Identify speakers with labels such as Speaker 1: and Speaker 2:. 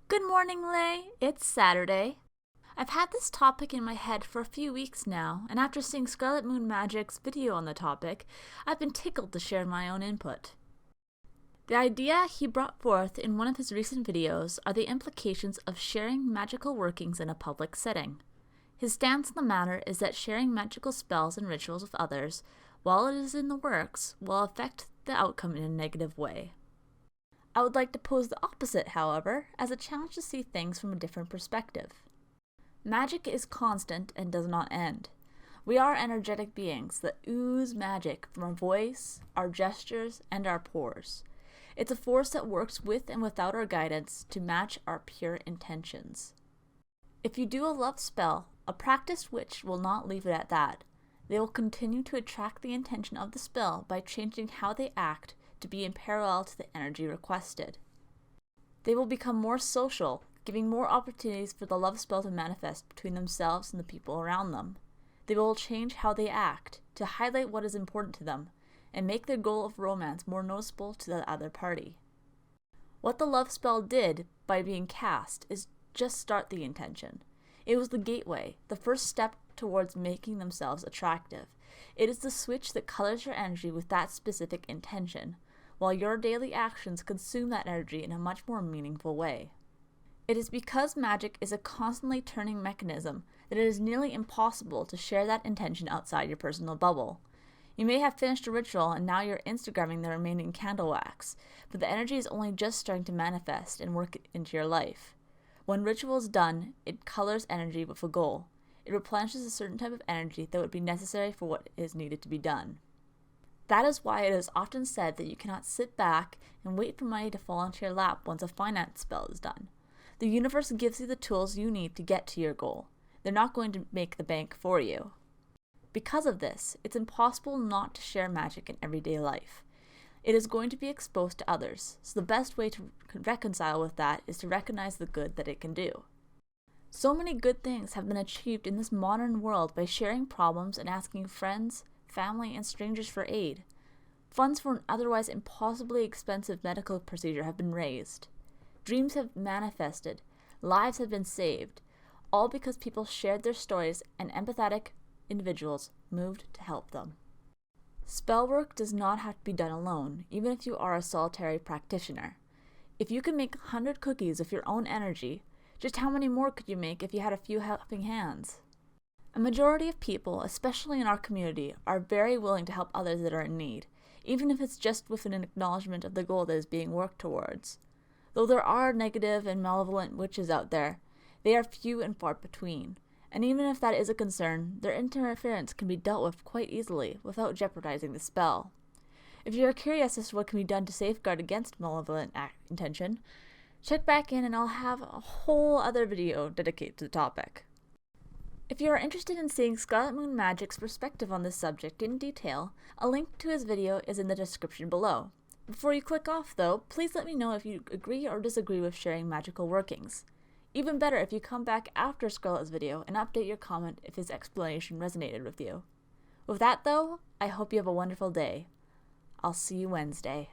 Speaker 1: Good morning, Lay. It's Saturday. I've had this topic in my head for a few weeks now, and after seeing ScarletMoonMagic's video on the topic, I've been tickled to share my own input. The idea he brought forth in one of his recent videos are the implications of sharing magical workings in a public setting. His stance on the matter is that sharing magical spells and rituals with others, while it is in the works, will affect the outcome in a negative way. I would like to pose the opposite, however, as a challenge to see things from a different perspective. Magic is constant and does not end. We are energetic beings that ooze magic from our voice, our gestures, and our pores. It's a force that works with and without our guidance to match our pure intentions. If you do a love spell, a practiced witch will not leave it at that. They will continue to attract the intention of the spell by changing how they act to be in parallel to the energy requested. They will become more social, giving more opportunities for the love spell to manifest between themselves and the people around them. They will change how they act to highlight what is important to them and make their goal of romance more noticeable to the other party. What the love spell did by being cast is just start the intention. It was the gateway, the first step towards making themselves attractive. It is the switch that colors your energy with that specific intention, while your daily actions consume that energy in a much more meaningful way. It is because magic is a constantly turning mechanism that it is nearly impossible to share that intention outside your personal bubble. You may have finished a ritual and now you're Instagramming the remaining candle wax, but the energy is only just starting to manifest and work into your life. When ritual is done, it colors energy with a goal. It replenishes a certain type of energy that would be necessary for what is needed to be done. That is why it is often said that you cannot sit back and wait for money to fall into your lap once a finance spell is done. The universe gives you the tools you need to get to your goal. They're not going to make the bank for you. Because of this, it's impossible not to share magic in everyday life. It is going to be exposed to others, so the best way to reconcile with that is to recognize the good that it can do. So many good things have been achieved in this modern world by sharing problems and asking friends, family, and strangers for aid. Funds for an otherwise impossibly expensive medical procedure have been raised. Dreams have manifested. Lives have been saved. All because people shared their stories and empathetic individuals moved to help them. Spell work does not have to be done alone, even if you are a solitary practitioner. If you can make 100 cookies with your own energy, just how many more could you make if you had a few helping hands? A majority of people, especially in our community, are very willing to help others that are in need, even if it's just with an acknowledgement of the goal that is being worked towards. Though there are negative and malevolent witches out there, they are few and far between, and even if that is a concern, their interference can be dealt with quite easily without jeopardizing the spell. If you are curious as to what can be done to safeguard against malevolent intention, check back in and I'll have a whole other video dedicated to the topic. If you are interested in seeing ScarletMoonMagic's perspective on this subject in detail, a link to his video is in the description below. Before you click off though, please let me know if you agree or disagree with sharing magical workings. Even better if you come back after Scarlet's video and update your comment if his explanation resonated with you. With that though, I hope you have a wonderful day. I'll see you Wednesday.